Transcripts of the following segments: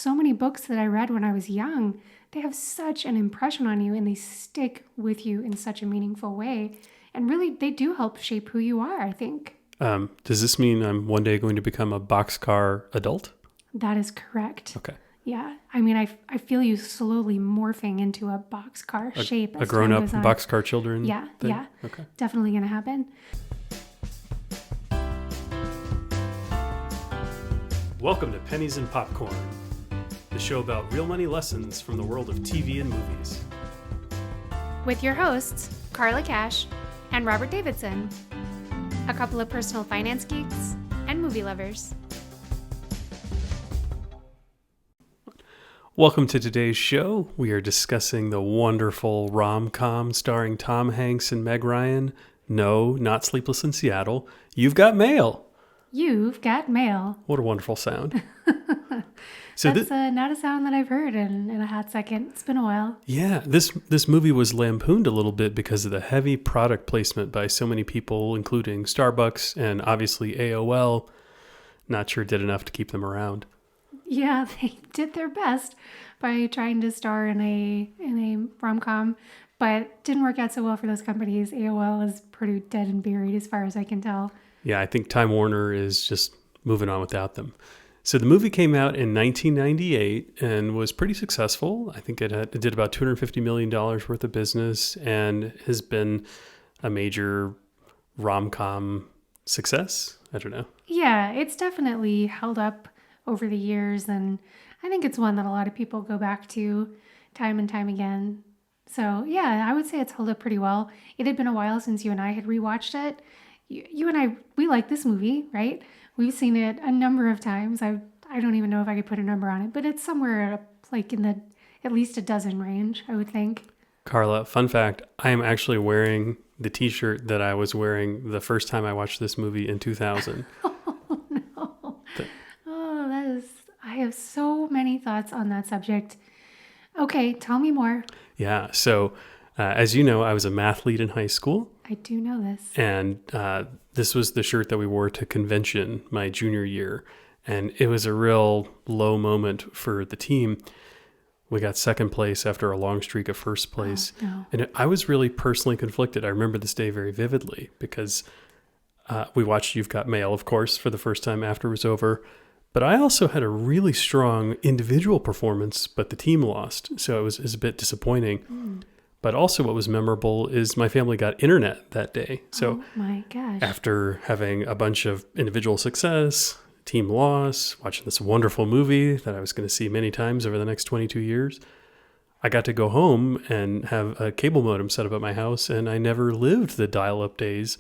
so many books that I read when I was young, they have such an impression on you and they stick with you in such a meaningful way. And really, they do help shape who you are, I think. Does this mean I'm one day going to become a boxcar adult? That is correct. Okay. Yeah. I mean, I feel you slowly morphing into a boxcar shape. A grown-up boxcar children Yeah, thing? yeah. Okay. Definitely going to happen. Welcome to Pennies and Popcorn, the show about real money lessons from the world of TV and movies. With your hosts, Carla Cash and Robert Davidson, a couple of personal finance geeks and movie lovers. Welcome to today's show. We are discussing the wonderful rom-com starring Tom Hanks and Meg Ryan. No, not Sleepless in Seattle. You've Got Mail. You've Got Mail. What a wonderful sound. That's not a sound that I've heard in a hot second. It's been a while. Yeah, this movie was lampooned a little bit because of the heavy product placement by so many people, including Starbucks and obviously AOL. Not sure did enough to keep them around. Yeah, they did their best by trying to star in a rom-com, but didn't work out so well for those companies. AOL is pretty dead and buried as far as I can tell. Yeah, I think Time Warner is just moving on without them. So the movie came out in 1998 and was pretty successful. I think it did about $250 million worth of business and has been a major rom-com success. I don't know. Yeah, it's definitely held up over the years, and I think it's one that a lot of people go back to time and time again. So yeah, I would say it's held up pretty well. It had been a while since you and I had rewatched it. You and I, we like this movie, right? We've seen it a number of times. I don't even know if I could put a number on it, but it's somewhere like in the at least a dozen range, I would think. Carla, fun fact, I am actually wearing the t-shirt that I was wearing the first time I watched this movie in 2000. Oh, no. I have so many thoughts on that subject. Okay, tell me more. Yeah, so as you know, I was a mathlete in high school. I do know this. And this was the shirt that we wore to convention my junior year. And it was a real low moment for the team. We got second place after a long streak of first place. Oh, no. And I was really personally conflicted. I remember this day very vividly because we watched You've Got Mail, of course, for the first time after it was over. But I also had a really strong individual performance, but the team lost. So it was a bit disappointing. Mm. But also what was memorable is my family got internet that day. So oh my gosh. After having a bunch of individual success, team loss, watching this wonderful movie that I was going to see many times over the next 22 years, I got to go home and have a cable modem set up at my house, and I never lived the dial-up days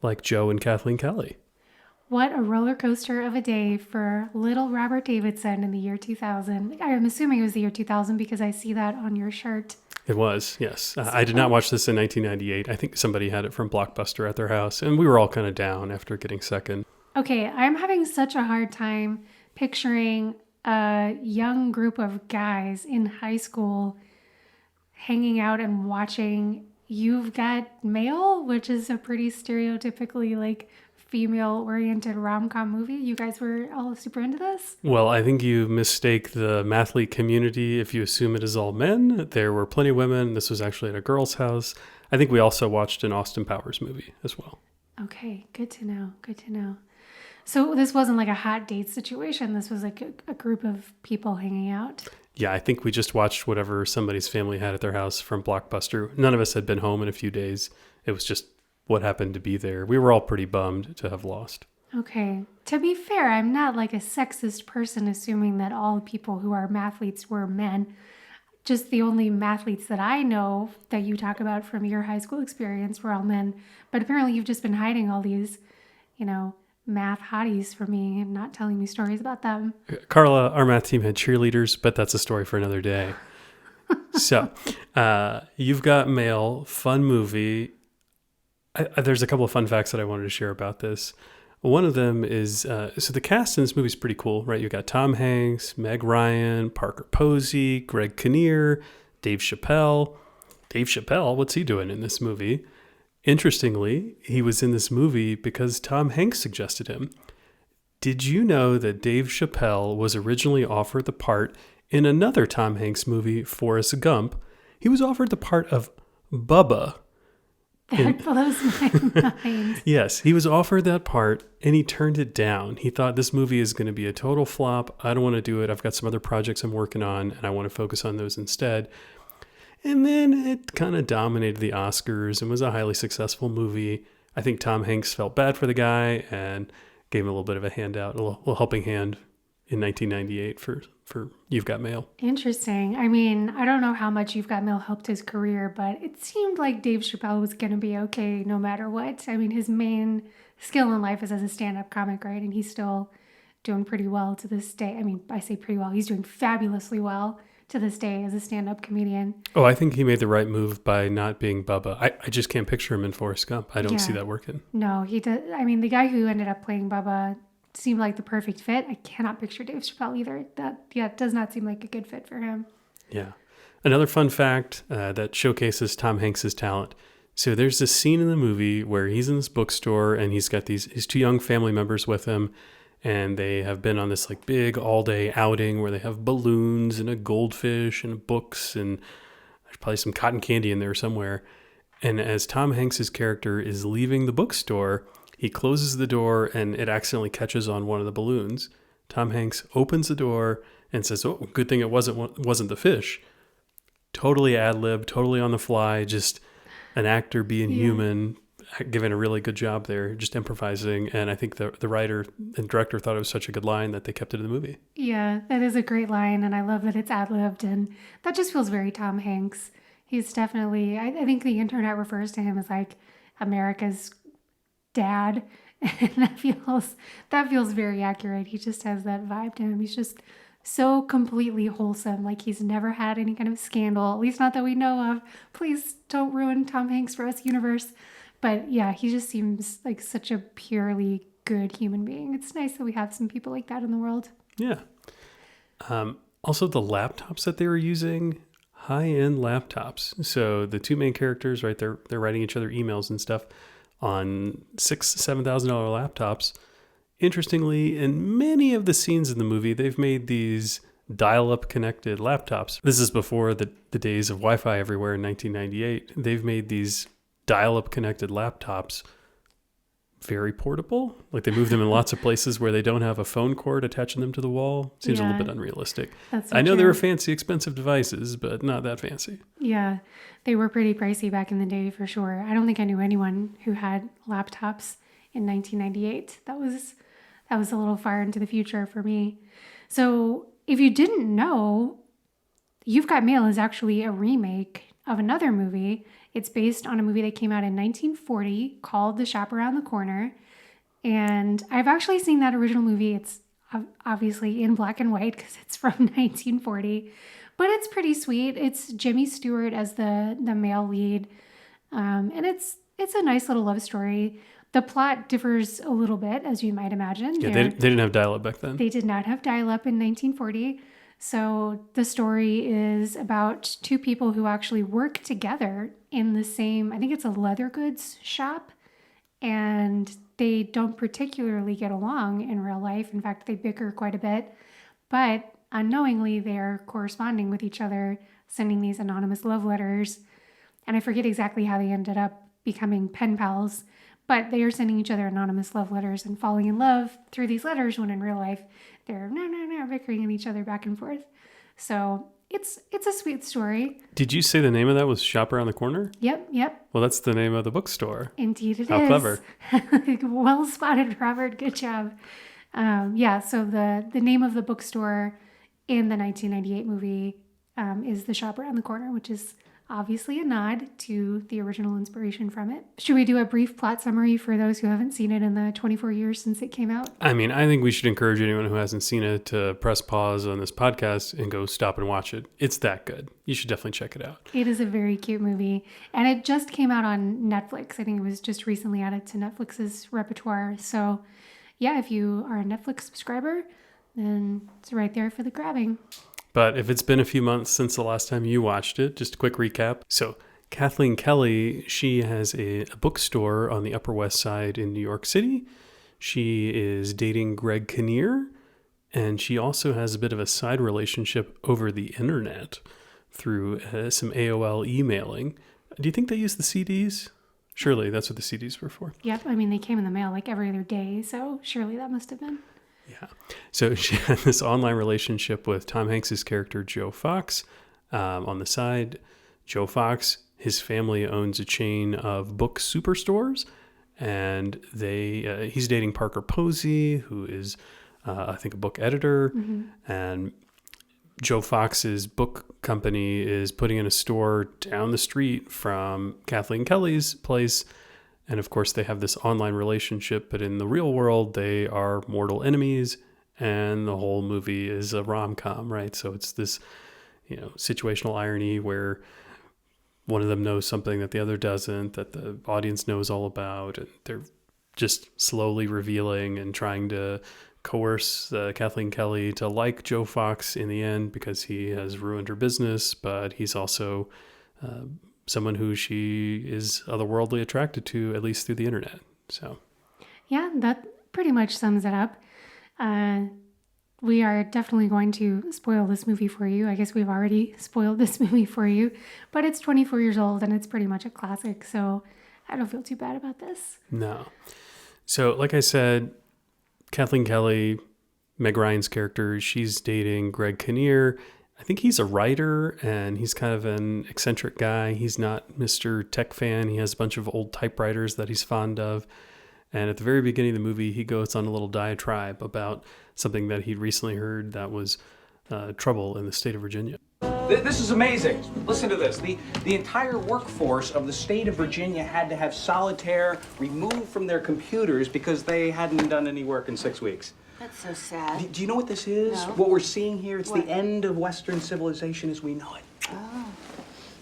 like Joe and Kathleen Kelly. What a roller coaster of a day for little Robert Davidson in the year 2000. I'm assuming it was the year 2000 because I see that on your shirt. It was, yes. I did not watch this in 1998. I think somebody had it from Blockbuster at their house, and we were all kind of down after getting second. Okay, I'm having such a hard time picturing a young group of guys in high school hanging out and watching You've Got Mail, which is a pretty stereotypically like female-oriented rom-com movie. You guys were all super into this? Well, I think you mistake the mathlete community if you assume it is all men. There were plenty of women. This was actually at a girl's house. I think we also watched an Austin Powers movie as well. Okay, good to know. Good to know. So this wasn't like a hot date situation. This was like a group of people hanging out. Yeah, I think we just watched whatever somebody's family had at their house from Blockbuster. None of us had been home in a few days. It was just what happened to be there. We were all pretty bummed to have lost. Okay. To be fair, I'm not like a sexist person assuming that all people who are mathletes were men. Just the only mathletes that I know that you talk about from your high school experience were all men. But apparently you've just been hiding all these, math hotties from me and not telling me stories about them. Carla, our math team had cheerleaders, but that's a story for another day. So, You've Got Mail, fun movie. There's a couple of fun facts that I wanted to share about this. One of them is, so the cast in this movie is pretty cool, right? You've got Tom Hanks, Meg Ryan, Parker Posey, Greg Kinnear, Dave Chappelle. Dave Chappelle, what's he doing in this movie? Interestingly, he was in this movie because Tom Hanks suggested him. Did you know that Dave Chappelle was originally offered the part in another Tom Hanks movie, Forrest Gump? He was offered the part of Bubba. That blows my mind. Yes, he was offered that part and he turned it down. He thought this movie is going to be a total flop. I don't want to do it. I've got some other projects I'm working on and I want to focus on those instead. And then it kind of dominated the Oscars and was a highly successful movie. I think Tom Hanks felt bad for the guy and gave him a little bit of a handout, a little helping hand in 1998 for You've Got Mail. Interesting. I mean, I don't know how much You've Got Mail helped his career, but it seemed like Dave Chappelle was going to be okay no matter what. I mean, his main skill in life is as a stand-up comic, right? And he's still doing pretty well to this day. I mean, I say pretty well. He's doing fabulously well to this day as a stand-up comedian. Oh, I think he made the right move by not being Bubba. I just can't picture him in Forrest Gump. I don't see that working. No, he does. I mean, the guy who ended up playing Bubba seemed like the perfect fit. I cannot picture Dave Chappelle either. That does not seem like a good fit for him. Yeah. Another fun fact that showcases Tom Hanks' talent. So there's this scene in the movie where he's in this bookstore and he's got his two young family members with him. And they have been on this like big all-day outing where they have balloons and a goldfish and books and there's probably some cotton candy in there somewhere. And as Tom Hanks' character is leaving the bookstore, he closes the door and it accidentally catches on one of the balloons. Tom Hanks opens the door and says, "Oh, good thing it wasn't the fish." Totally ad-lib, totally on the fly, just an actor being human, giving a really good job there, just improvising. And I think the writer and director thought it was such a good line that they kept it in the movie. Yeah, that is a great line, and I love that it's ad-libbed, and that just feels very Tom Hanks. He's definitely, I think the internet refers to him as like America's dad, and that feels very accurate. He just has that vibe to him. He's just so completely wholesome, like he's never had any kind of scandal, at least not that we know of. Please don't ruin Tom Hanks for us universe. But yeah, he just seems like such a purely good human being. It's nice that we have some people like that in the world. Yeah. Also, the laptops that they were using, high-end laptops. So the two main characters, right, they're writing each other emails and stuff on $7,000 laptops. Interestingly, in many of the scenes in the movie, they've made these dial-up connected laptops. This is before the days of Wi-Fi everywhere in 1998. They've made these dial-up connected laptops very portable. Like they move them in lots of places where they don't have a phone cord attaching them to the wall. Seems a little bit unrealistic. I know they were fancy, expensive devices, but not that fancy. Yeah, they were pretty pricey back in the day for sure. I don't think I knew anyone who had laptops in 1998. That was a little far into the future for me. So if you didn't know, You've Got Mail is actually a remake of another movie. It's based on a movie that came out in 1940 called The Shop Around the Corner. And I've actually seen that original movie. It's obviously in black and white because it's from 1940. But it's pretty sweet. It's Jimmy Stewart as the male lead. And it's a nice little love story. The plot differs a little bit, as you might imagine. Yeah, they didn't have dial-up back then. They did not have dial-up in 1940. So the story is about two people who actually work together in the same, I think it's a leather goods shop, and they don't particularly get along in real life. In fact, they bicker quite a bit, but unknowingly they're corresponding with each other, sending these anonymous love letters. And I forget exactly how they ended up becoming pen pals, but they are sending each other anonymous love letters and falling in love through these letters when in real life they're bickering at each other back and forth. So it's a sweet story. Did you say the name of that was Shop Around the Corner? Yep. Well, that's the name of the bookstore. Indeed it is. How clever. Well spotted, Robert. Good job. So the name of the bookstore in the 1998 movie is The Shop Around the Corner, which is obviously a nod to the original inspiration from it. Should we do a brief plot summary for those who haven't seen it in the 24 years since it came out? I mean, I think we should encourage anyone who hasn't seen it to press pause on this podcast and go stop and watch it. It's that good. You should definitely check it out. It is a very cute movie. And it just came out on Netflix. I think it was just recently added to Netflix's repertoire. So yeah, if you are a Netflix subscriber, then it's right there for the grabbing. But if it's been a few months since the last time you watched it, just a quick recap. So Kathleen Kelly, she has a bookstore on the Upper West Side in New York City. She is dating Greg Kinnear, and she also has a bit of a side relationship over the internet through some AOL emailing. Do you think they use the CDs? Surely that's what the CDs were for. Yep. I mean, they came in the mail like every other day, so surely that must have been. Yeah. So she had this online relationship with Tom Hanks's character, Joe Fox. On the side, Joe Fox, his family owns a chain of book superstores, and he's dating Parker Posey, who is, I think, a book editor. And Joe Fox's book company is putting in a store down the street from Kathleen Kelly's place. And of course, they have this online relationship, but in the real world, they are mortal enemies. And the whole movie is a rom-com, right? So it's this, situational irony where one of them knows something that the other doesn't, that the audience knows all about. And they're just slowly revealing and trying to coerce Kathleen Kelly to like Joe Fox in the end because he has ruined her business, but he's also someone who she is otherworldly attracted to, at least through the internet. So, yeah, that pretty much sums it up. We are definitely going to spoil this movie for you. I guess we've already spoiled this movie for you, but it's 24 years old and it's pretty much a classic, so I don't feel too bad about this. No. So, like I said, Kathleen Kelly, Meg Ryan's character, she's dating Greg Kinnear. I think he's a writer and he's kind of an eccentric guy. He's not Mr. Tech fan. He has a bunch of old typewriters that he's fond of. And at the very beginning of the movie, he goes on a little diatribe about something that he'd recently heard that was trouble in the state of Virginia. This is amazing. Listen to this. The entire workforce of the state of Virginia had to have solitaire removed from their computers because they hadn't done any work in 6 weeks. That's so sad. Do you know what this is? No. What we're seeing here? It's What? the end of Western civilization as we know it. Oh.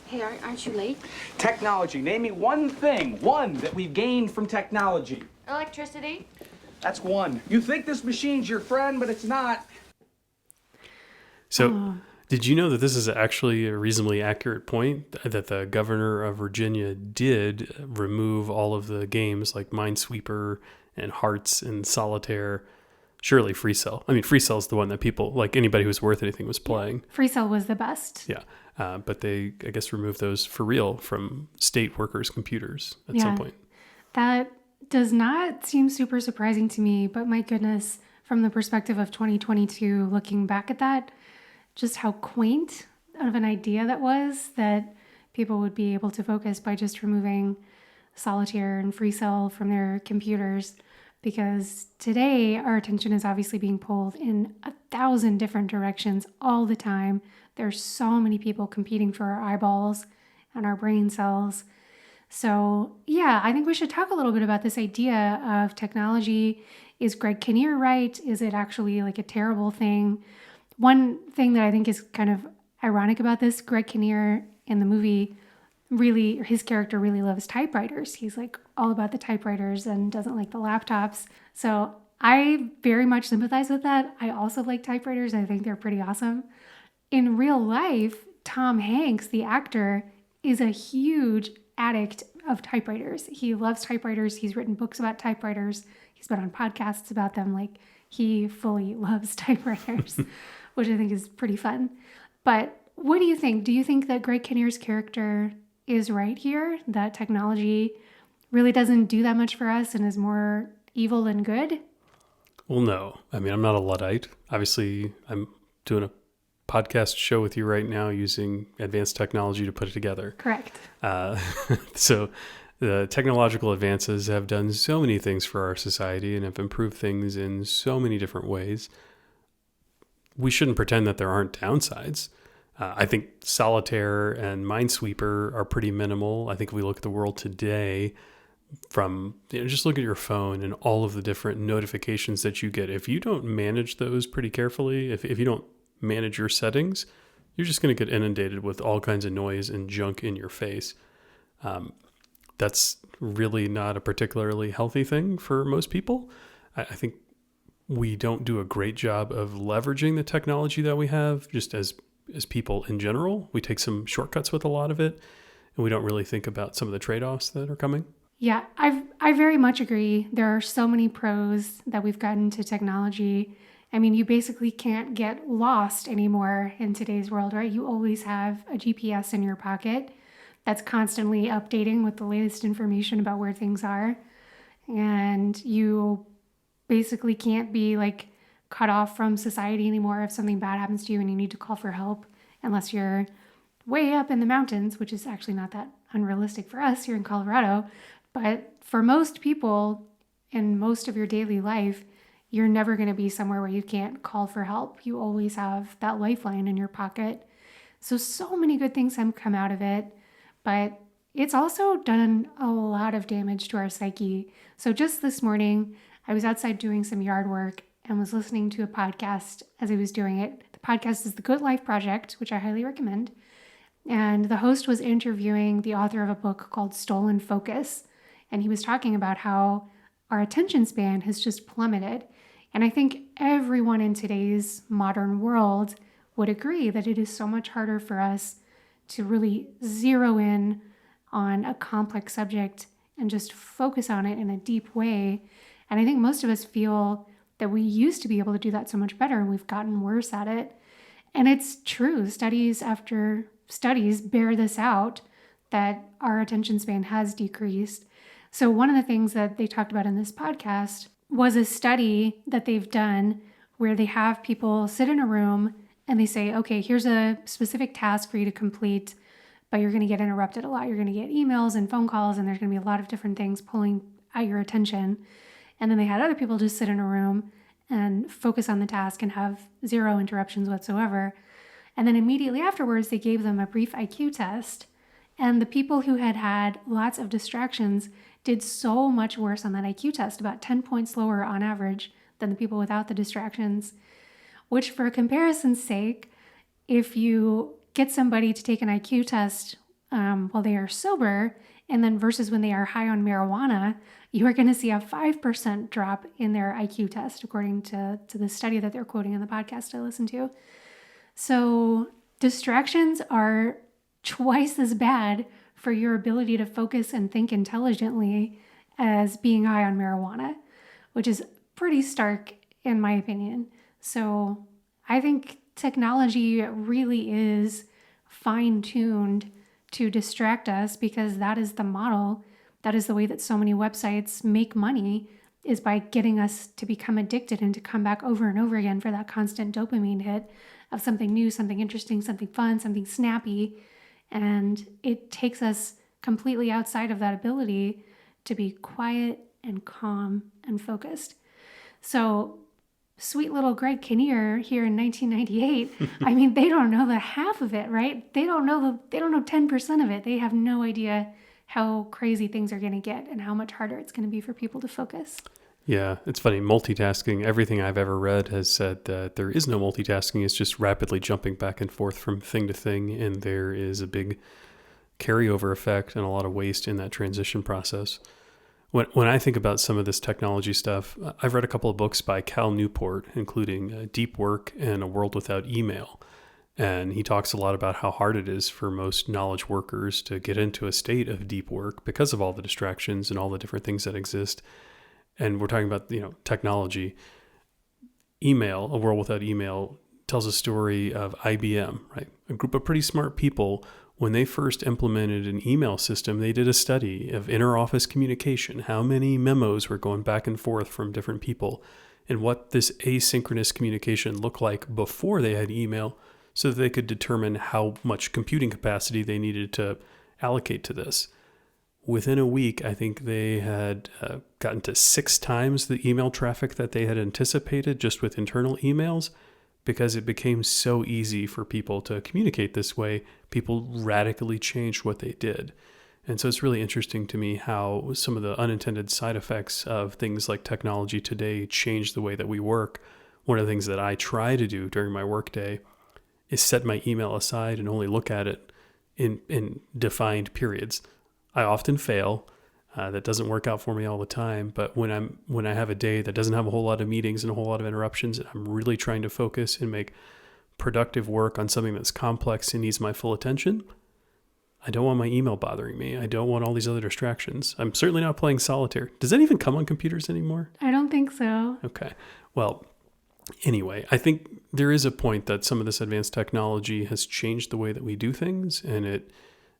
Hey, aren't you late? Technology. Name me one thing, that we've gained from technology. Electricity? That's one. You think this machine's your friend, but it's not. So, did you know that this is actually a reasonably accurate point, that the governor of Virginia did remove all of the games like Minesweeper and Hearts and Solitaire? Surely Free Cell. I mean, Free Cell is the one that people, like anybody who's worth anything, was playing. Free Cell was the best. Yeah. But they, I guess, removed those for real from state workers' computers at some point. That does not seem super surprising to me, but my goodness, from the perspective of 2022, looking back at that, just how quaint of an idea that was, that people would be able to focus by just removing Solitaire and Free Cell from their computers. Because today our attention is obviously being pulled in 1,000 different directions all the time. There's so many people competing for our eyeballs and our brain cells. So yeah, I think we should talk a little bit about this idea of technology. Is Greg Kinnear right? Is it actually like a terrible thing? One thing that I think is kind of ironic about this, Greg Kinnear in the movie, really, his character really loves typewriters. He's like all about the typewriters and doesn't like the laptops. So I very much sympathize with that. I also like typewriters. I think they're pretty awesome. In real life, Tom Hanks, the actor, is a huge addict of typewriters. He loves typewriters. He's written books about typewriters. He's been on podcasts about them. Like, he fully loves typewriters, which I think is pretty fun. But what do you think? Do you think that Greg Kinnear's character is right here? That technology really doesn't do that much for us and is more evil than good? Well, no. I mean, I'm not a Luddite. Obviously, I'm doing a podcast show with you right now using advanced technology to put it together. Correct. So the technological advances have done so many things for our society and have improved things in so many different ways. We shouldn't pretend that there aren't downsides. I think Solitaire and Minesweeper are pretty minimal. I think if we look at the world today, from just look at your phone and all of the different notifications that you get. If you don't manage those pretty carefully, if you don't manage your settings, you're just going to get inundated with all kinds of noise and junk in your face. That's really not a particularly healthy thing for most people. I think we don't do a great job of leveraging the technology that we have just as people in general. We take some shortcuts with a lot of it, and we don't really think about some of the trade-offs that are coming. Yeah, I've I very much agree. There are so many pros that we've gotten to technology. I mean, you basically can't get lost anymore in today's world, right? You always have a GPS in your pocket that's constantly updating with the latest information about where things are. And you basically can't be like cut off from society anymore if something bad happens to you and you need to call for help, unless you're way up in the mountains, which is actually not that unrealistic for us here in Colorado. But for most people in most of your daily life, you're never going to be somewhere where you can't call for help. You always have that lifeline in your pocket. So many good things have come out of it, but it's also done a lot of damage to our psyche. So just this morning, I was outside doing some yard work and was listening to a podcast as I was doing it. The podcast is The Good Life Project, which I highly recommend. And the host was interviewing the author of a book called Stolen Focus. And he was talking about how our attention span has just plummeted. And I think everyone in today's modern world would agree that it is so much harder for us to really zero in on a complex subject and just focus on it in a deep way. And I think most of us feel that we used to be able to do that so much better, and we've gotten worse at it. And it's true. Studies after studies bear this out, that our attention span has decreased. So one of the things that they talked about in this podcast was a study that they've done where they have people sit in a room and they say, okay, here's a specific task for you to complete, but you're going to get interrupted a lot. You're going to get emails and phone calls, and there's going to be a lot of different things pulling at your attention. And then they had other people just sit in a room and focus on the task and have zero interruptions whatsoever. And then immediately afterwards, they gave them a brief IQ test. And the people who had had lots of distractions did so much worse on that IQ test, about 10 points lower on average than the people without the distractions. Which, for comparison's sake, if you get somebody to take an IQ test while they are sober, and then versus when they are high on marijuana, you are going to see a 5% drop in their IQ test, according to the study that they're quoting in the podcast I listened to. So distractions are twice as bad for your ability to focus and think intelligently as being high on marijuana, which is pretty stark in my opinion. So I think technology really is fine-tuned to distract us, because that is the model. That is the way that so many websites make money, is by getting us to become addicted and to come back over and over again for that constant dopamine hit of something new, something interesting, something fun, something snappy. And it takes us completely outside of that ability to be quiet and calm and focused. So sweet little Greg Kinnear here in 1998, I mean, they don't know the half of it, right? They don't know 10% of it. They have no idea how crazy things are going to get and how much harder it's going to be for people to focus. Yeah, it's funny. Multitasking, everything I've ever read has said that there is no multitasking. It's just rapidly jumping back and forth from thing to thing. And there is a big carryover effect and a lot of waste in that transition process. When I think about some of this technology stuff, I've read a couple of books by Cal Newport, including Deep Work and A World Without Email. And he talks a lot about how hard it is for most knowledge workers to get into a state of deep work because of all the distractions and all the different things that exist. And we're talking about, technology. Email, A World Without Email, tells a story of IBM, right? A group of pretty smart people. When they first implemented an email system, they did a study of inter-office communication, how many memos were going back and forth from different people, and what this asynchronous communication looked like before they had email, so that they could determine how much computing capacity they needed to allocate to this. Within a week, I think they had gotten to 6 times the email traffic that they had anticipated just with internal emails, because it became so easy for people to communicate this way. People radically changed what they did. And so it's really interesting to me how some of the unintended side effects of things like technology today change the way that we work. One of the things that I try to do during my workday is set my email aside and only look at it in defined periods. I often fail. That doesn't work out for me all the time. But when I have a day that doesn't have a whole lot of meetings and a whole lot of interruptions, and I'm really trying to focus and make productive work on something that's complex and needs my full attention, I don't want my email bothering me. I don't want all these other distractions. I'm certainly not playing solitaire. Does that even come on computers anymore? I don't think so. Okay. Well, anyway, I think there is a point that some of this advanced technology has changed the way that we do things, and it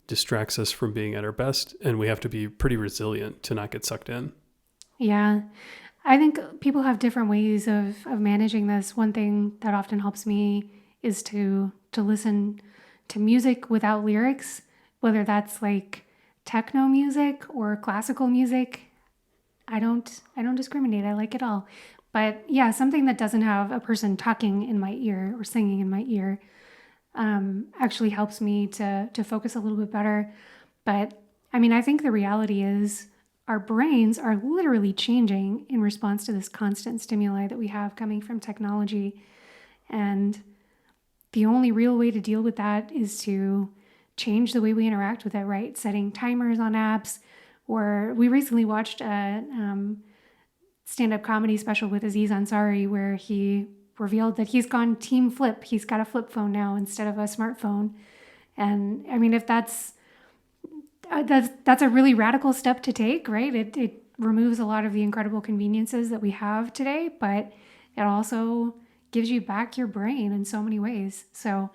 distracts us from being at our best, and we have to be pretty resilient to not get sucked in. Yeah. I think people have different ways of managing this. One thing that often helps me is to listen to music without lyrics, whether that's like techno music or classical music. I don't discriminate. I like it all. But yeah, something that doesn't have a person talking in my ear or singing in my ear actually helps me to focus a little bit better. But I mean, I think the reality is our brains are literally changing in response to this constant stimuli that we have coming from technology. And the only real way to deal with that is to change the way we interact with it, right? Setting timers on apps. Or we recently watched a stand-up comedy special with Aziz Ansari where he revealed that he's gone team flip. He's got a flip phone now instead of a smartphone. And I mean, if that's a really radical step to take, right? It removes a lot of the incredible conveniences that we have today, but it also gives you back your brain in so many ways. So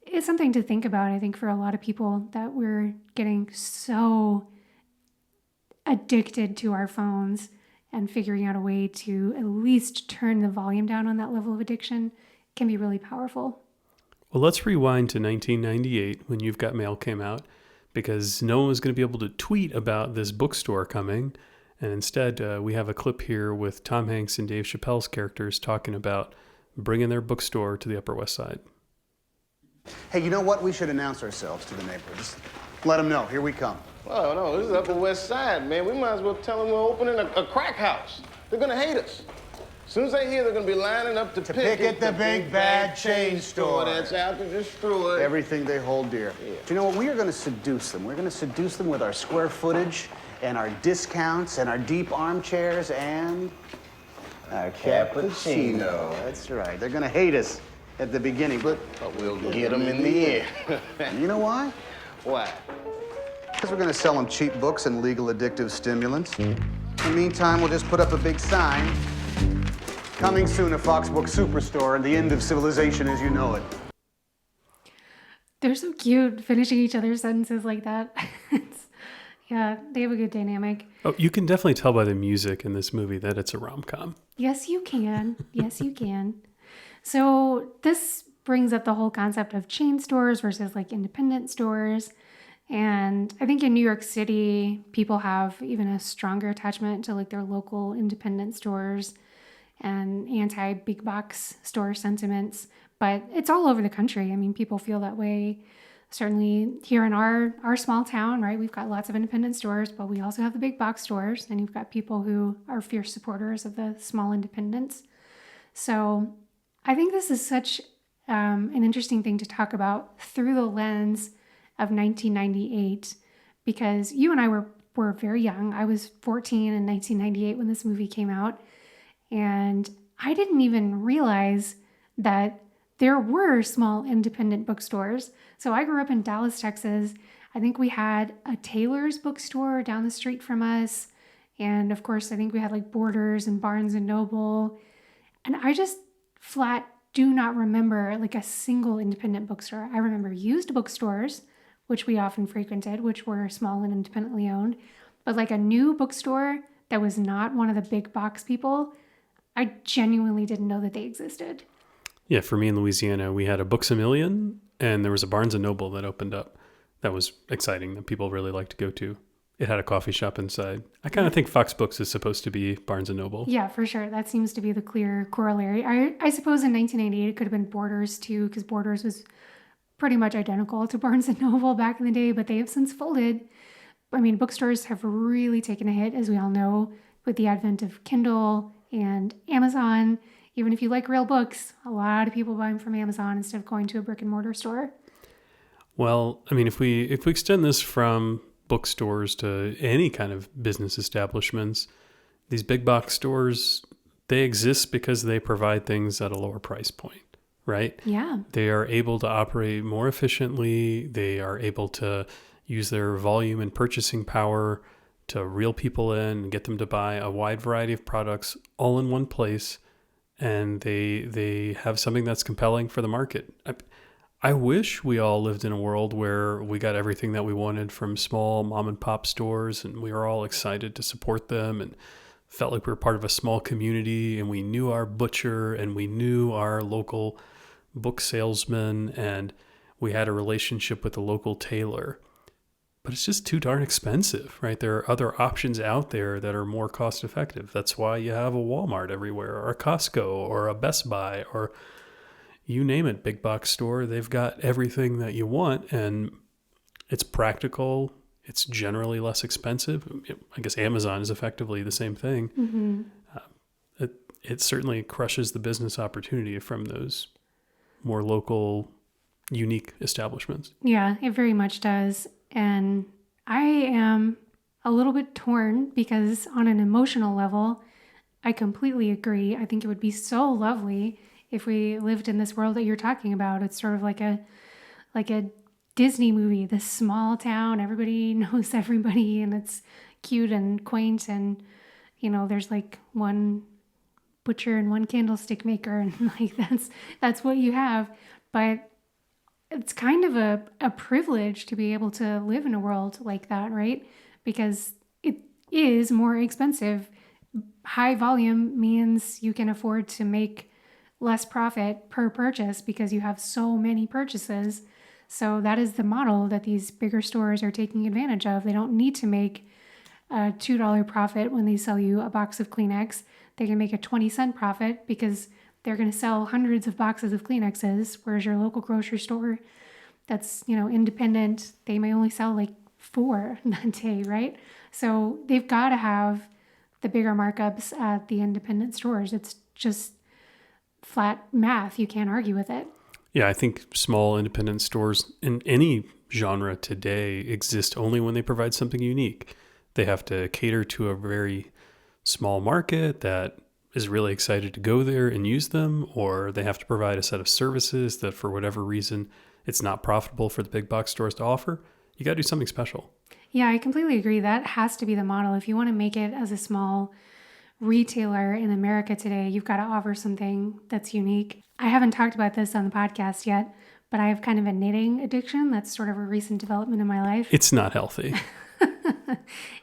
it's something to think about, I think, for a lot of people, that we're getting so addicted to our phones, and figuring out a way to at least turn the volume down on that level of addiction can be really powerful. Well, let's rewind to 1998 when You've Got Mail came out, because no one was going to be able to tweet about this bookstore coming. And instead, we have a clip here with Tom Hanks and Dave Chappelle's characters talking about bringing their bookstore to the Upper West Side. Hey, you know what? We should announce ourselves to the neighborhoods. Let them know. Here we come. Oh, no, this is Upper West Side, man. We might as well tell them we're opening a crack house. They're gonna hate us. As soon as they hear, they're gonna be lining up to picket the big bad chain store that's out to destroy everything they hold dear. Yeah. Do you know what? We are gonna seduce them. We're gonna seduce them with our square footage and our discounts and our deep armchairs and our cappuccino. That's right. They're gonna hate us at the beginning, but we'll get them in the end. You know why? Why? Because we're going to sell them cheap books and legal addictive stimulants. In the meantime, we'll just put up a big sign. Coming soon, a Fox Book Superstore and the end of civilization as you know it. They're so cute, finishing each other's sentences like that. Yeah, they have a good dynamic. Oh, you can definitely tell by the music in this movie that it's a rom-com. Yes, you can. Yes, you can. So this brings up the whole concept of chain stores versus like independent stores. And I think in New York City, people have even a stronger attachment to like their local independent stores and anti-big box store sentiments. But it's all over the country. I mean, people feel that way. Certainly here in our small town, right? We've got lots of independent stores, but we also have the big box stores. And you've got people who are fierce supporters of the small independents. So I think this is such an interesting thing to talk about through the lens of 1998, because you and I were very young. I was 14 in 1998 when this movie came out, and I didn't even realize that there were small independent bookstores. So I grew up in Dallas, Texas. I think we had a Taylor's bookstore down the street from us, and of course I think we had like Borders and Barnes and Noble, and I just flat do not remember like a single independent bookstore. I remember used bookstores, which we often frequented, which were small and independently owned. But like a new bookstore that was not one of the big box people, I genuinely didn't know that they existed. Yeah, for me in Louisiana, we had a Books A Million, and there was a Barnes & Noble that opened up. That was exciting, that people really liked to go to. It had a coffee shop inside. I kind of think Fox Books is supposed to be Barnes & Noble. Yeah, for sure. That seems to be the clear corollary. I suppose in 1988 it could have been Borders too, because Borders was pretty much identical to Barnes & Noble back in the day, but they have since folded. I mean, bookstores have really taken a hit, as we all know, with the advent of Kindle and Amazon. Even if you like real books, a lot of people buy them from Amazon instead of going to a brick and mortar store. Well, I mean, if we extend this from bookstores to any kind of business establishments, these big box stores, they exist because they provide things at a lower price point. Right? Yeah. They are able to operate more efficiently. They are able to use their volume and purchasing power to reel people in and get them to buy a wide variety of products all in one place. And they have something that's compelling for the market. I wish we all lived in a world where we got everything that we wanted from small mom and pop stores, and we were all excited to support them and felt like we were part of a small community, and we knew our butcher and we knew our local book salesman, and we had a relationship with the local tailor. But it's just too darn expensive, right? There are other options out there that are more cost effective. That's why you have a Walmart everywhere, or a Costco, or a Best Buy, or you name it, big box store. They've got everything that you want, and it's practical. It's generally less expensive. I guess Amazon is effectively the same thing. Mm-hmm. It certainly crushes the business opportunity from those more local, unique establishments. Yeah, it very much does. And I am a little bit torn because on an emotional level, I completely agree. I think it would be so lovely if we lived in this world that you're talking about. It's sort of like a Disney movie, this small town, everybody knows everybody, and it's cute and quaint, and there's like one butcher and one candlestick maker, and like that's what you have. But it's kind of a privilege to be able to live in a world like that, right? Because it is more expensive. High volume means you can afford to make less profit per purchase because you have so many purchases. So that is the model that these bigger stores are taking advantage of. They don't need to make a $2 profit when they sell you a box of Kleenex. They can make a 20-cent profit because they're going to sell hundreds of boxes of Kleenexes, whereas your local grocery store that's, independent, they may only sell like 4 that day, right? So they've got to have the bigger markups at the independent stores. It's just flat math. You can't argue with it. Yeah, I think small independent stores in any genre today exist only when they provide something unique. They have to cater to a very small market that is really excited to go there and use them, or they have to provide a set of services that for whatever reason it's not profitable for the big box stores to offer. You got to do something special. Yeah, I completely agree. That has to be the model. If you want to make it as a small retailer in America today, you've got to offer something that's unique. I haven't talked about this on the podcast yet, but I have kind of a knitting addiction. That's sort of a recent development in my life. It's not healthy.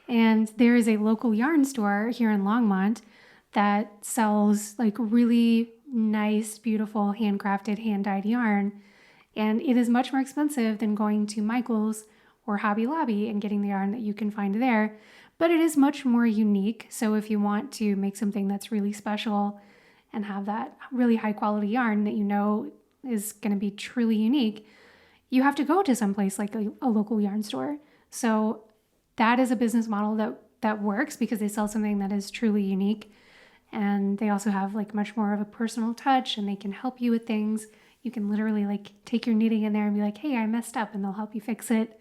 And there is a local yarn store here in Longmont that sells like really nice, beautiful, handcrafted, hand-dyed yarn. And it is much more expensive than going to Michael's or Hobby Lobby and getting the yarn that you can find there. But it is much more unique. So if you want to make something that's really special and have that really high quality yarn that is going to be truly unique, you have to go to someplace like a local yarn store. So that is a business model that works because they sell something that is truly unique. And they also have like much more of a personal touch, and they can help you with things. You can literally like take your knitting in there and be like, hey, I messed up, and they'll help you fix it.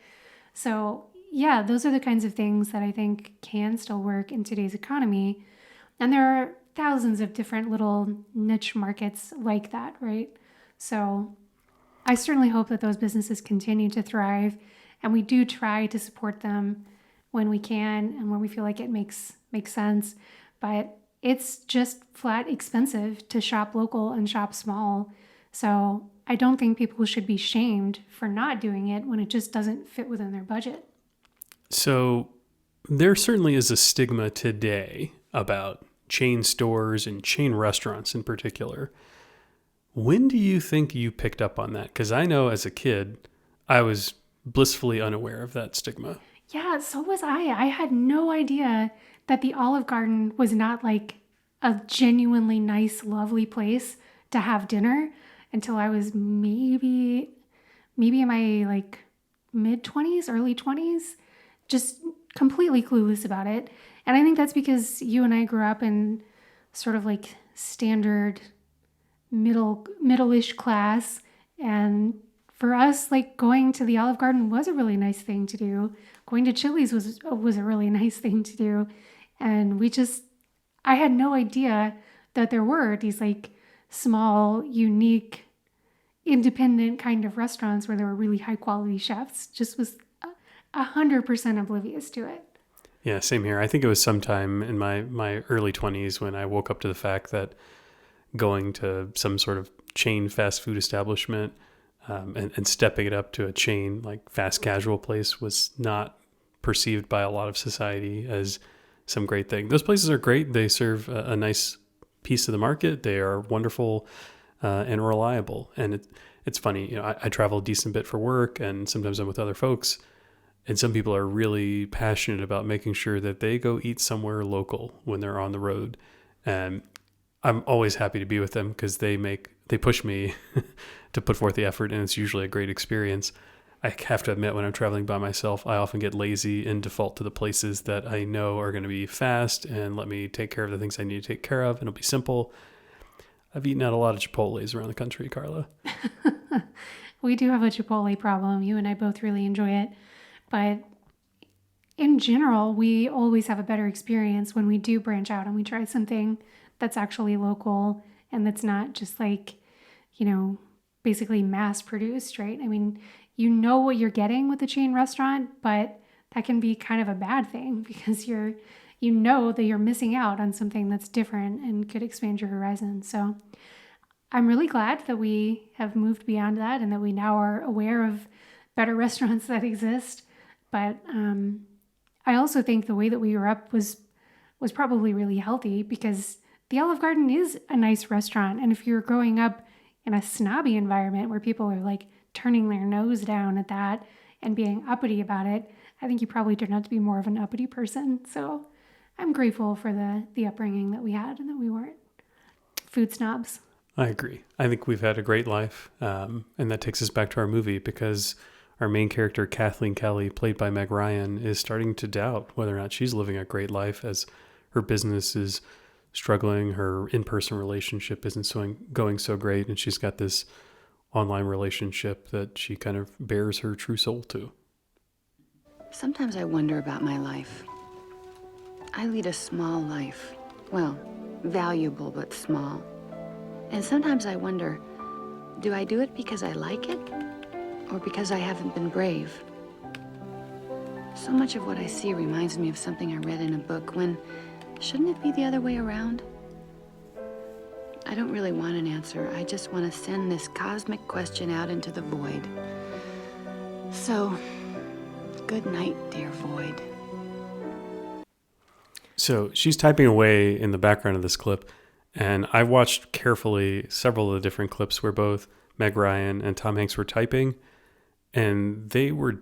So yeah, those are the kinds of things that I think can still work in today's economy. And there are thousands of different little niche markets like that, right? So I certainly hope that those businesses continue to thrive, and we do try to support them when we can and when we feel like it makes sense. But it's just flat expensive to shop local and shop small. So I don't think people should be shamed for not doing it when it just doesn't fit within their budget. So there certainly is a stigma today about chain stores and chain restaurants in particular. When do you think you picked up on that? Because I know as a kid, I was blissfully unaware of that stigma. Yeah, so was I. I had no idea that the Olive Garden was not like a genuinely nice, lovely place to have dinner until I was maybe in my like mid-20s, early 20s, just completely clueless about it. And I think that's because you and I grew up in sort of like standard middle-ish class, and for us, like going to the Olive Garden was a really nice thing to do. Going to Chili's was a really nice thing to do. And I had no idea that there were these like small, unique, independent kind of restaurants where there were really high quality chefs. Just was 100% oblivious to it. Yeah, same here. I think it was sometime in my early 20s when I woke up to the fact that going to some sort of chain fast food establishment and stepping it up to a chain like fast casual place was not perceived by a lot of society as some great thing. Those places are great. They serve a nice piece of the market. They are wonderful and reliable. And it's funny, I travel a decent bit for work, and sometimes I'm with other folks. And some people are really passionate about making sure that they go eat somewhere local when they're on the road. And I'm always happy to be with them because they push me to put forth the effort, and it's usually a great experience. I have to admit, when I'm traveling by myself, I often get lazy and default to the places that I know are going to be fast and let me take care of the things I need to take care of, and it'll be simple. I've eaten at a lot of Chipotles around the country, Carla. We do have a Chipotle problem. You and I both really enjoy it. But in general, we always have a better experience when we do branch out and we try something that's actually local and that's not just like, basically mass produced, right? I mean, you know what you're getting with a chain restaurant, but that can be kind of a bad thing because you know that you're missing out on something that's different and could expand your horizon. So I'm really glad that we have moved beyond that and that we now are aware of better restaurants that exist. But I also think the way that we grew up was probably really healthy because the Olive Garden is a nice restaurant. And if you're growing up in a snobby environment where people are like turning their nose down at that and being uppity about it, I think you probably turned out to be more of an uppity person. So I'm grateful for the upbringing that we had and that we weren't food snobs. I agree. I think we've had a great life. And that takes us back to our movie because our main character, Kathleen Kelly, played by Meg Ryan, is starting to doubt whether or not she's living a great life as her business is struggling. Her in-person relationship isn't going so great. And she's got this online relationship that she kind of bears her true soul to. Sometimes I wonder about my life. I lead a small life. Well, valuable but small. And sometimes I wonder, do I do it because I like it? Or because I haven't been brave? So much of what I see reminds me of something I read in a book when shouldn't it be the other way around? I don't really want an answer. I just want to send this cosmic question out into the void. So, good night, dear void. So she's typing away in the background of this clip, and I watched carefully several of the different clips where both Meg Ryan and Tom Hanks were typing, and they were,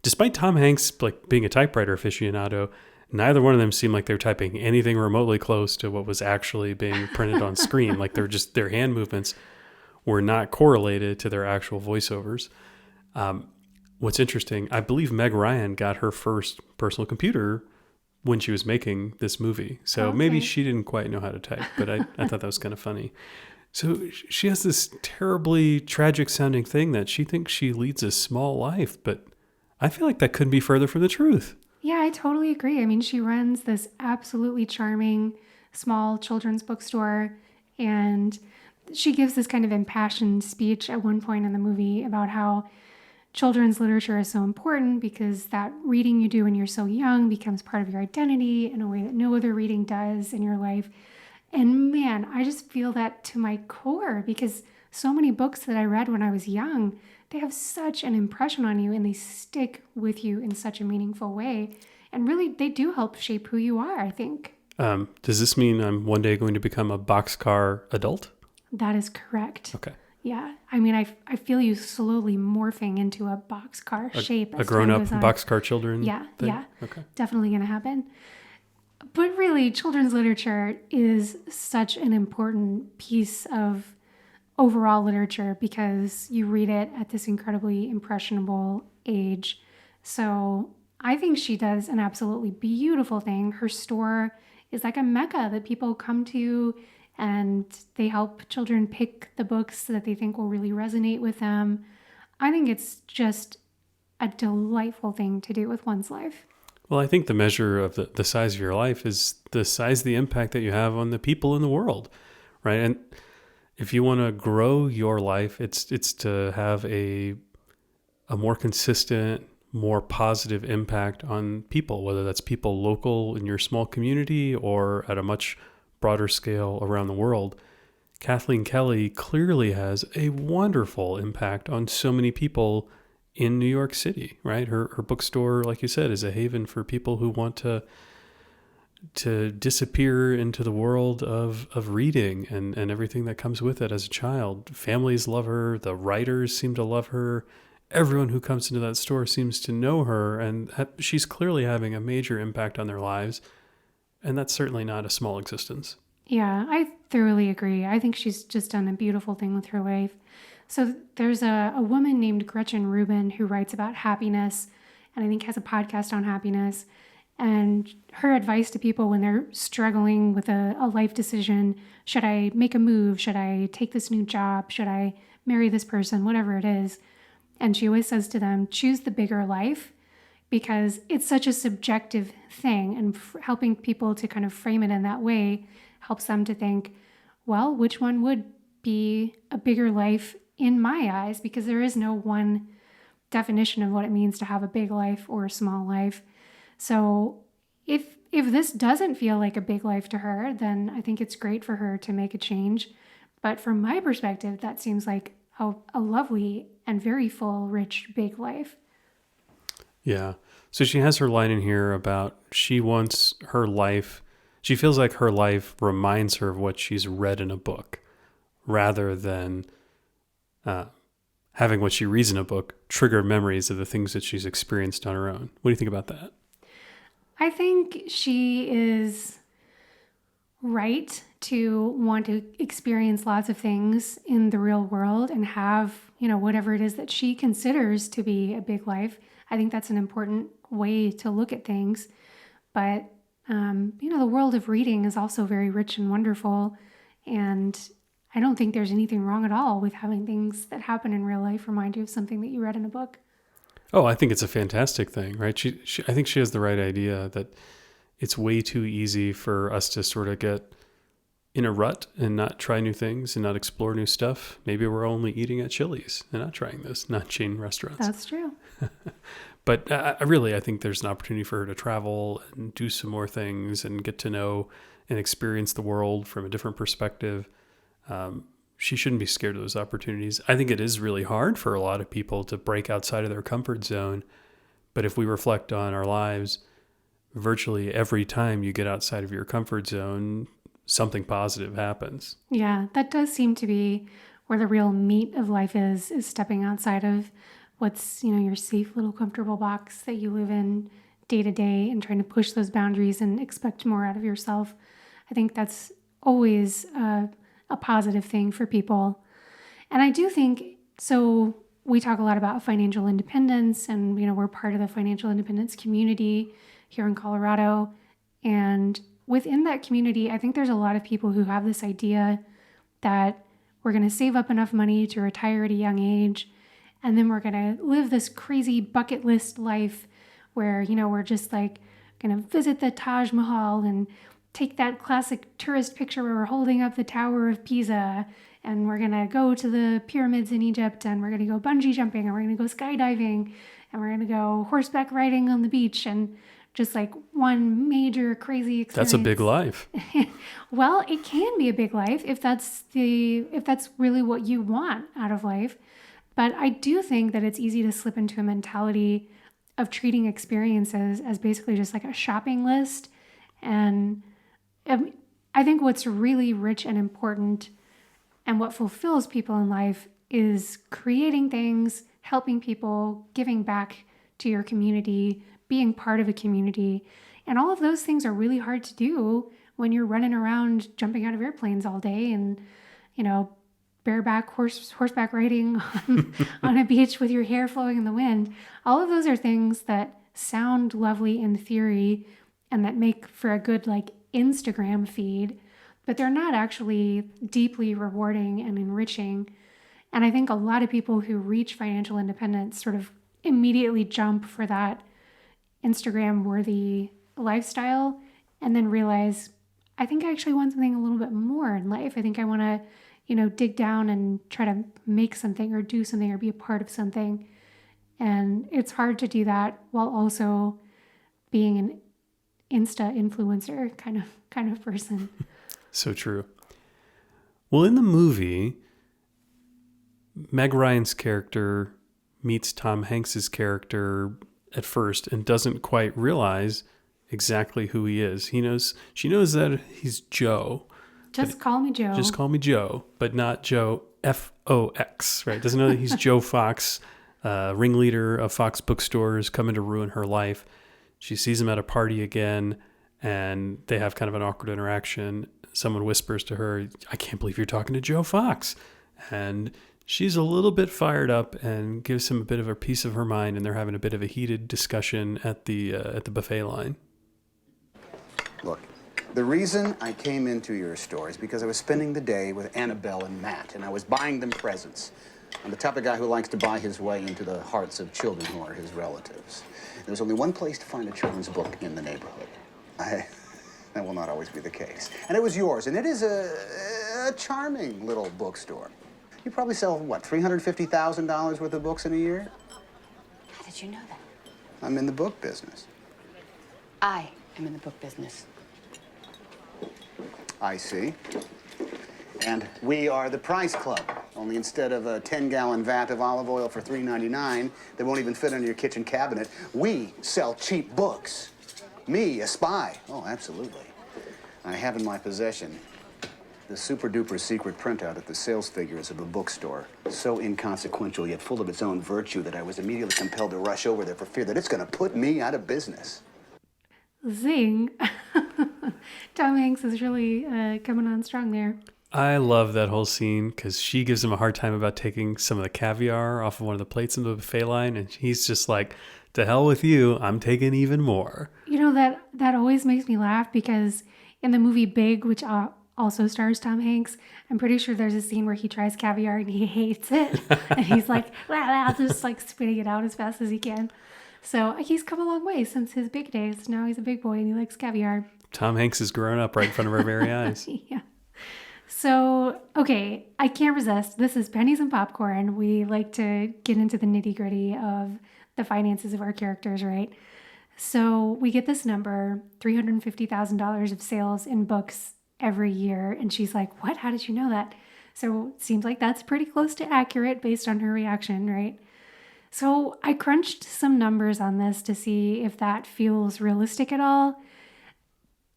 despite Tom Hanks like being a typewriter aficionado, neither one of them seemed like they were typing anything remotely close to what was actually being printed on screen. Like their hand movements were not correlated to their actual voiceovers. What's interesting, I believe Meg Ryan got her first personal computer when she was making this movie. So maybe she didn't quite know how to type, but I thought that was kind of funny. So she has this terribly tragic sounding thing that she thinks she leads a small life, but I feel like that couldn't be further from the truth. Yeah, I totally agree. I mean, she runs this absolutely charming small children's bookstore, and she gives this kind of impassioned speech at one point in the movie about how children's literature is so important because that reading you do when you're so young becomes part of your identity in a way that no other reading does in your life. And man, I just feel that to my core because so many books that I read when I was young, they have such an impression on you and they stick with you in such a meaningful way. And really, they do help shape who you are, I think. Does this mean I'm one day going to become a boxcar adult? That is correct. Okay. Yeah. I mean, I feel you slowly morphing into a boxcar shape. A grown-up boxcar children Yeah, thing? yeah. Okay. Definitely going to happen. But really, children's literature is such an important piece of overall literature because you read it at this incredibly impressionable age. So I think she does an absolutely beautiful thing. Her store is like a mecca that people come to, and they help children pick the books that they think will really resonate with them. I think it's just a delightful thing to do with one's life. Well, I think the measure of the size of your life is the size of the impact that you have on the people in the world, right? And if you want to grow your life, it's to have a more consistent, more positive impact on people, whether that's people local in your small community or at a much broader scale around the world. Kathleen Kelly clearly has a wonderful impact on so many people in New York City, right? Her bookstore, like you said, is a haven for people who want to disappear into the world of reading and everything that comes with it as a child. Families love her. The writers seem to love her. Everyone who comes into that store seems to know her, and she's clearly having a major impact on their lives. And that's certainly not a small existence. Yeah, I thoroughly agree. I think she's just done a beautiful thing with her life. So there's a woman named Gretchen Rubin who writes about happiness and I think has a podcast on happiness. And her advice to people when they're struggling with a life decision, should I make a move? Should I take this new job? Should I marry this person? Whatever it is. And she always says to them, choose the bigger life, because it's such a subjective thing, and helping people to kind of frame it in that way helps them to think, well, which one would be a bigger life in my eyes? Because there is no one definition of what it means to have a big life or a small life. So if this doesn't feel like a big life to her, then I think it's great for her to make a change. But from my perspective, that seems like a lovely and very full, rich, big life. Yeah. So she has her line in here about she wants her life. She feels like her life reminds her of what she's read in a book rather than having what she reads in a book trigger memories of the things that she's experienced on her own. What do you think about that? I think she is right to want to experience lots of things in the real world and have, whatever it is that she considers to be a big life. I think that's an important way to look at things. But, the world of reading is also very rich and wonderful. And I don't think there's anything wrong at all with having things that happen in real life remind you of something that you read in a book. Oh, I think it's a fantastic thing, right? I think she has the right idea that it's way too easy for us to sort of get in a rut and not try new things and not explore new stuff. Maybe we're only eating at Chili's and not trying this, not chain restaurants. That's true. But I think there's an opportunity for her to travel and do some more things and get to know and experience the world from a different perspective. She shouldn't be scared of those opportunities. I think it is really hard for a lot of people to break outside of their comfort zone. But if we reflect on our lives, virtually every time you get outside of your comfort zone, something positive happens. Yeah, that does seem to be where the real meat of life is stepping outside of what's, your safe little comfortable box that you live in day to day and trying to push those boundaries and expect more out of yourself. I think that's always a positive thing for people. And I do think, so we talk a lot about financial independence and, we're part of the financial independence community here in Colorado. And within that community, I think there's a lot of people who have this idea that we're going to save up enough money to retire at a young age. And then we're going to live this crazy bucket list life where, we're just like going to visit the Taj Mahal and take that classic tourist picture where we're holding up the Tower of Pisa, and we're going to go to the pyramids in Egypt, and we're going to go bungee jumping, and we're going to go skydiving, and we're going to go horseback riding on the beach, and just like one major crazy experience. That's a big life. Well, it can be a big life if that's really what you want out of life. But I do think that it's easy to slip into a mentality of treating experiences as basically just like a shopping list. And I think what's really rich and important and what fulfills people in life is creating things, helping people, giving back to your community, being part of a community. And all of those things are really hard to do when you're running around jumping out of airplanes all day and, bareback horseback riding on a beach with your hair flowing in the wind. All of those are things that sound lovely in theory and that make for a good Instagram feed, but they're not actually deeply rewarding and enriching. And I think a lot of people who reach financial independence sort of immediately jump for that Instagram-worthy lifestyle and then realize, I think I actually want something a little bit more in life. I think I want to, dig down and try to make something or do something or be a part of something. And it's hard to do that while also being an Insta influencer kind of person. So true. Well, in the movie, Meg Ryan's character meets Tom Hanks's character at first and doesn't quite realize exactly who he is. She knows that he's Joe. Just call me Joe. Just call me Joe, but not Joe Fox, right? Doesn't know that he's Joe Fox, ringleader of Fox bookstores, coming to ruin her life. She sees him at a party again, and they have kind of an awkward interaction. Someone whispers to her, "I can't believe you're talking to Joe Fox." And she's a little bit fired up and gives him a bit of a piece of her mind, and they're having a bit of a heated discussion at the buffet line. Look, the reason I came into your store is because I was spending the day with Annabelle and Matt, and I was buying them presents. I'm the type of guy who likes to buy his way into the hearts of children who are his relatives. There's only one place to find a children's book in the neighborhood. That will not always be the case. And it was yours, and it is a charming little bookstore. You probably sell, what, $350,000 worth of books in a year? How did you know that? I'm in the book business. I am in the book business. I see. And we are the Price Club. Only instead of a 10-gallon vat of olive oil for $3.99 that won't even fit under your kitchen cabinet, we sell cheap books. Me, a spy. Oh, absolutely. I have in my possession the super-duper secret printout of the sales figures of a bookstore, so inconsequential yet full of its own virtue that I was immediately compelled to rush over there for fear that it's going to put me out of business. Zing. Tom Hanks is really coming on strong there. I love that whole scene because she gives him a hard time about taking some of the caviar off of one of the plates in the buffet line, and he's just like, "To hell with you, I'm taking even more." You know, that always makes me laugh because in the movie Big, which also stars Tom Hanks, I'm pretty sure there's a scene where he tries caviar and he hates it. And he's like, "Well," just like spitting it out as fast as he can. So he's come a long way since his big days. Now he's a big boy and he likes caviar. Tom Hanks is growing up right in front of our very eyes. Yeah. So, okay, I can't resist. This is Pennies and Popcorn. We like to get into the nitty gritty of the finances of our characters, right? So we get this number, $350,000 of sales in books every year. And she's like, "What? How did you know that?" So it seems like that's pretty close to accurate based on her reaction, right? So I crunched some numbers on this to see if that feels realistic at all.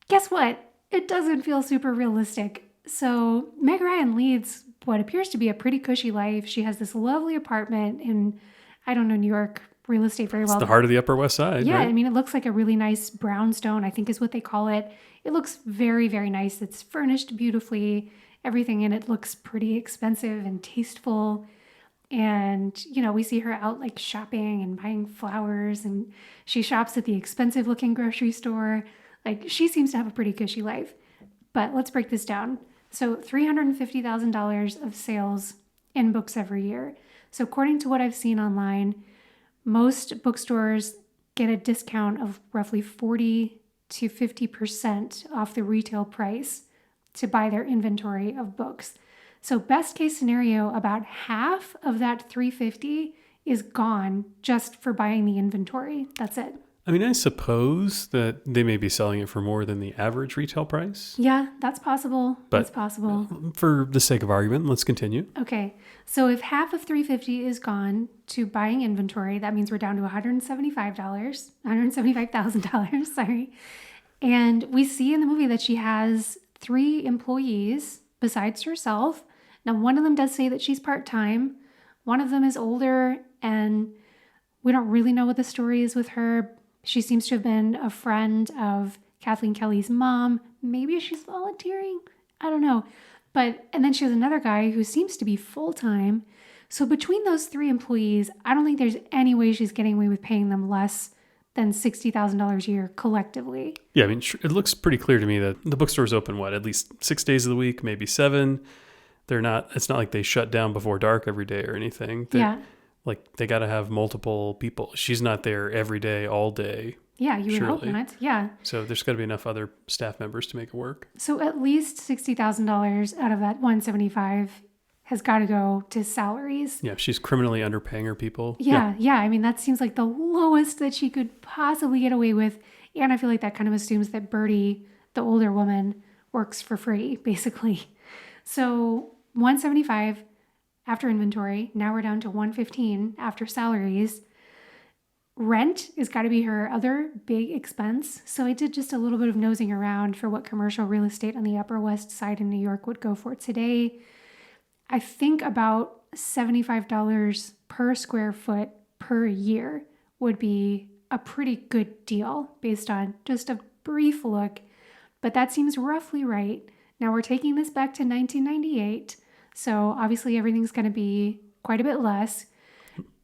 Guess what? It doesn't feel super realistic. So Meg Ryan leads what appears to be a pretty cushy life. She has this lovely apartment in, I don't know New York real estate very well. It's the heart of the Upper West Side. Yeah, right? I mean, it looks like a really nice brownstone, I think is what they call it. It looks very, very nice. It's furnished beautifully. Everything in it looks pretty expensive and tasteful. And, you know, we see her out like shopping and buying flowers, and she shops at the expensive looking grocery store. Like, she seems to have a pretty cushy life. But let's break this down. So $350,000 of sales in books every year. So according to what I've seen online, most bookstores get a discount of roughly 40 to 50% off the retail price to buy their inventory of books. So best case scenario, about half of that $350 is gone just for buying the inventory. That's it. I mean, I suppose that they may be selling it for more than the average retail price. Yeah, that's possible. But that's possible. For the sake of argument, let's continue. Okay, so if half of $350 is gone to buying inventory, that means we're down to $175,000, sorry. And we see in the movie that she has 3 employees besides herself. Now, one of them does say that she's part-time. One of them is older, and we don't really know what the story is with her. She seems to have been a friend of Kathleen Kelly's mom. Maybe she's volunteering. I don't know. And then she has another guy who seems to be full-time. So between those 3 employees, I don't think there's any way she's getting away with paying them less than $60,000 a year collectively. Yeah, I mean, it looks pretty clear to me that the bookstore's open, at least 6 days of the week, maybe 7. It's not like they shut down before dark every day or anything. Yeah. Like, they got to have multiple people. She's not there every day, all day. Yeah, you would hope not. Yeah. So there's got to be enough other staff members to make it work. So at least $60,000 out of that 175 has got to go to salaries. Yeah, she's criminally underpaying her people. Yeah. I mean, that seems like the lowest that she could possibly get away with. And I feel like that kind of assumes that Bertie, the older woman, works for free, basically. So 175 after inventory. Now we're down to 115 after salaries. Rent has got to be her other big expense. So I did just a little bit of nosing around for what commercial real estate on the Upper West Side in New York would go for today. I think about $75 per square foot per year would be a pretty good deal based on just a brief look. But that seems roughly right. Now we're taking this back to 1998. So obviously everything's going to be quite a bit less.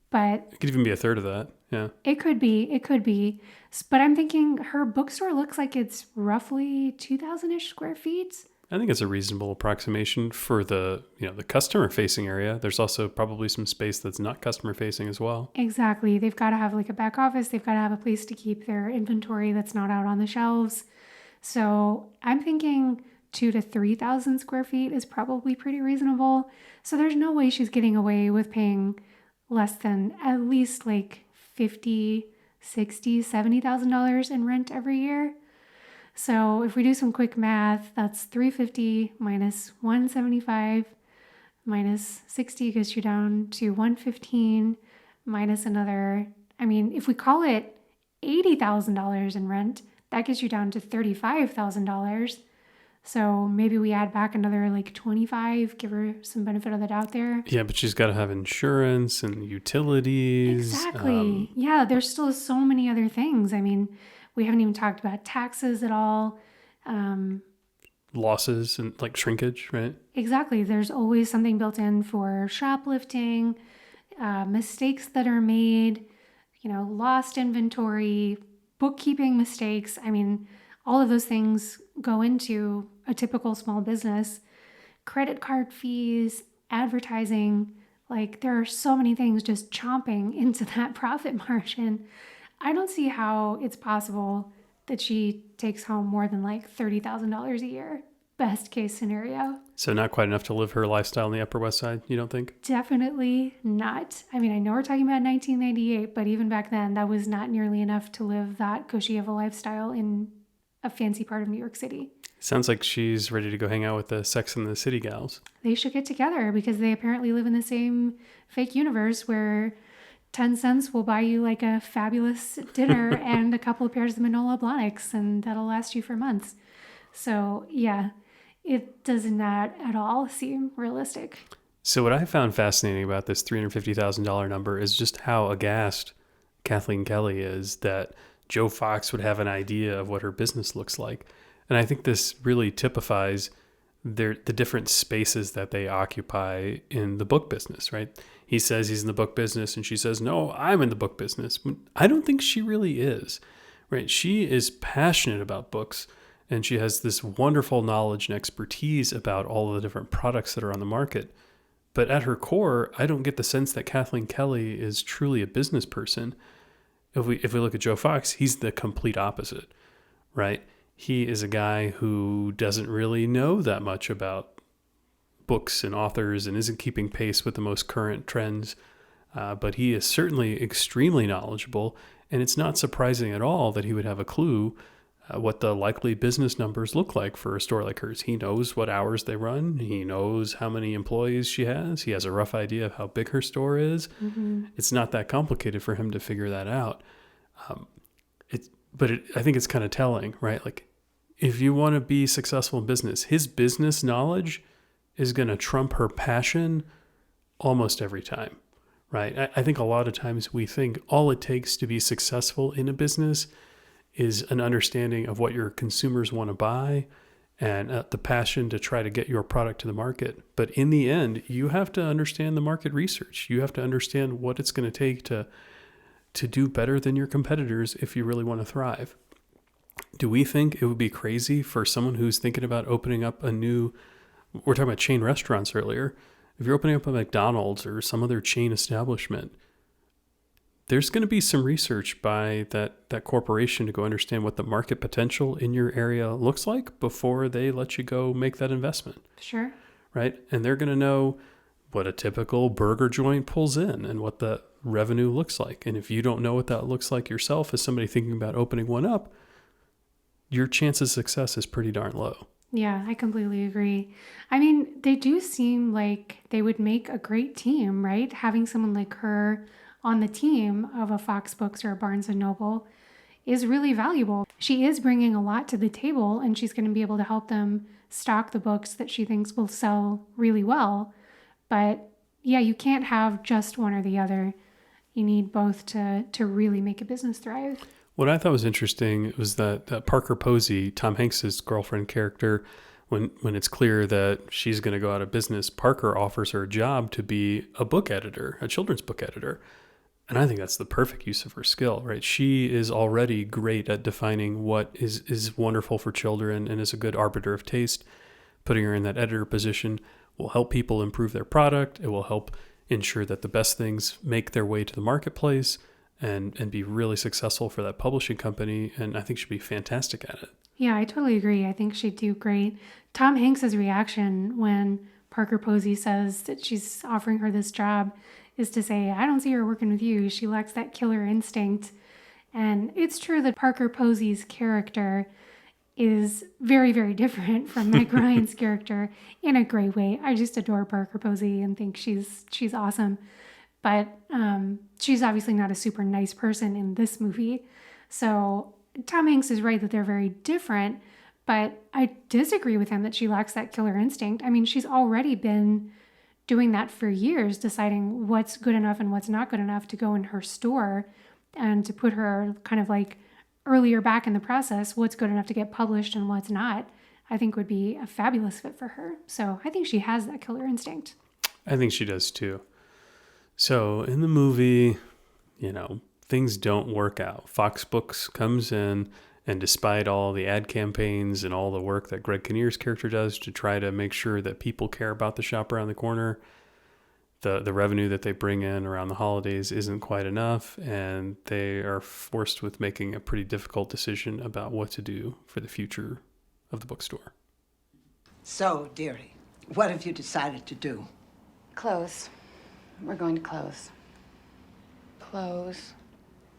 But It could even be a third of that. Yeah. it could be. But I'm thinking her bookstore looks like it's roughly 2,000-ish square feet. I think it's a reasonable approximation for the customer facing area. There's also probably some space that's not customer facing as well. Exactly. They've got to have like a back office. They've got to have a place to keep their inventory that's not out on the shelves. So I'm thinking 2,000 to 3,000 square feet is probably pretty reasonable. So there's no way she's getting away with paying less than at least like $50,000, $60,000, $70,000 in rent every year. So if we do some quick math, that's 350 minus 175 minus 60 gets you down to 115 minus another. I mean, if we call it $80,000 in rent, that gets you down to $35,000. So maybe we add back another like 25, give her some benefit of the doubt there. Yeah, but she's got to have insurance and utilities. Exactly. Yeah, there's still so many other things. I mean, we haven't even talked about taxes at all. Losses and like shrinkage, right? Exactly. There's always something built in for shoplifting, mistakes that are made, lost inventory, bookkeeping mistakes. I mean, all of those things go into a typical small business. Credit card fees, advertising, like there are so many things just chomping into that profit margin. I don't see how it's possible that she takes home more than like $30,000 a year. Best case scenario. So not quite enough to live her lifestyle on the Upper West Side, you don't think? Definitely not. I mean, I know we're talking about 1998, but even back then, that was not nearly enough to live that cushy of a lifestyle in a fancy part of New York City. Sounds like she's ready to go hang out with the Sex and the City gals. They should get together because they apparently live in the same fake universe where 10 cents will buy you like a fabulous dinner and a couple of pairs of Manolo Blahniks, and that'll last you for months. So yeah, it does not at all seem realistic. So what I found fascinating about this $350,000 number is just how aghast Kathleen Kelly is that Joe Fox would have an idea of what her business looks like. And I think this really typifies the different spaces that they occupy in the book business, right? He says he's in the book business and she says, no, I'm in the book business. I don't think she really is, right? She is passionate about books and she has this wonderful knowledge and expertise about all of the different products that are on the market. But at her core, I don't get the sense that Kathleen Kelly is truly a business person. If we look at Joe Fox, he's the complete opposite, right? He is a guy who doesn't really know that much about books and authors and isn't keeping pace with the most current trends. But he is certainly extremely knowledgeable. And it's not surprising at all that he would have a clue what the likely business numbers look like for a store like hers. He knows what hours they run. He knows how many employees she has. He has a rough idea of how big her store is. Mm-hmm. It's not that complicated for him to figure that out. I think it's kind of telling, right? Like, if you want to be successful in business, his business knowledge is going to trump her passion almost every time, right? I think a lot of times we think all it takes to be successful in a business is an understanding of what your consumers want to buy and the passion to try to get your product to the market. But in the end, you have to understand the market research. You have to understand what it's going to take to do better than your competitors if you really want to thrive. Do we think it would be crazy for someone who's thinking about opening up we're talking about chain restaurants earlier. If you're opening up a McDonald's or some other chain establishment, there's going to be some research by that corporation to go understand what the market potential in your area looks like before they let you go make that investment. Sure. Right? And they're going to know what a typical burger joint pulls in and what the revenue looks like. And if you don't know what that looks like yourself as somebody thinking about opening one up, your chance of success is pretty darn low. Yeah, I completely agree. I mean, they do seem like they would make a great team, right? Having someone like her on the team of a Fox Books or a Barnes & Noble is really valuable. She is bringing a lot to the table, and she's going to be able to help them stock the books that she thinks will sell really well. But yeah, you can't have just one or the other. You need both to really make a business thrive. What I thought was interesting was that Parker Posey, Tom Hanks's girlfriend character, when it's clear that she's going to go out of business, Parker offers her a job to be a book editor, a children's book editor. And I think that's the perfect use of her skill, right? She is already great at defining what is wonderful for children and is a good arbiter of taste. Putting her in that editor position will help people improve their product. It will help ensure that the best things make their way to the marketplace and be really successful for that publishing company. And I think she'd be fantastic at it. Yeah, I totally agree. I think she'd do great. Tom Hanks's reaction when Parker Posey says that she's offering her this job is to say, I don't see her working with you. She lacks that killer instinct. And it's true that Parker Posey's character is very, very different from Meg Ryan's character in a great way. I just adore Parker Posey and think she's awesome. But she's obviously not a super nice person in this movie. So Tom Hanks is right that they're very different, but I disagree with him that she lacks that killer instinct. I mean, she's already been doing that for years, deciding what's good enough and what's not good enough to go in her store, and to put her kind of like earlier back in the process, what's good enough to get published and what's not, I think would be a fabulous fit for her. So I think she has that killer instinct. I think she does too. So in the movie, things don't work out. Fox Books comes in, and despite all the ad campaigns and all the work that Greg Kinnear's character does to try to make sure that people care about the shop around the corner, the revenue that they bring in around the holidays isn't quite enough, and they are forced with making a pretty difficult decision about what to do for the future of the bookstore. So, dearie, what have you decided to do? Close. We're going to close. Close.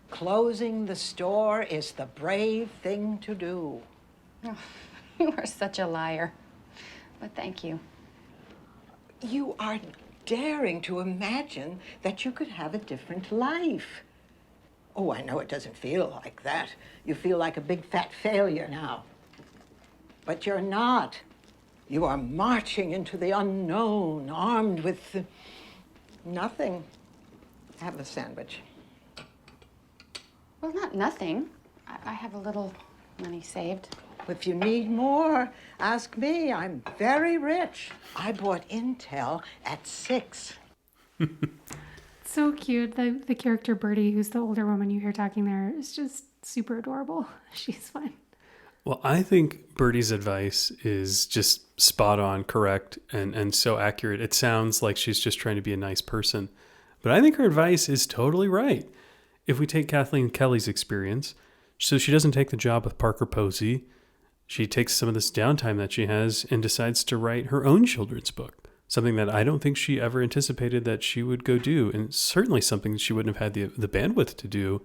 Closing the store is the brave thing to do. Oh, you are such a liar. But thank you. You are daring to imagine that you could have a different life. Oh, I know it doesn't feel like that. You feel like a big fat failure now. But you're not. You are marching into the unknown, armed with nothing. Have a sandwich. Well, not nothing. I have a little money saved. If you need more, ask me. I'm very rich. I bought Intel at 6. So cute. The character Bertie, who's the older woman you hear talking there, is just super adorable. She's fun. Well, I think Bertie's advice is just spot on, correct, and so accurate. It sounds like she's just trying to be a nice person. But I think her advice is totally right. If we take Kathleen Kelly's experience, so she doesn't take the job with Parker Posey. She takes some of this downtime that she has and decides to write her own children's book, something that I don't think she ever anticipated that she would go do, and certainly something that she wouldn't have had the bandwidth to do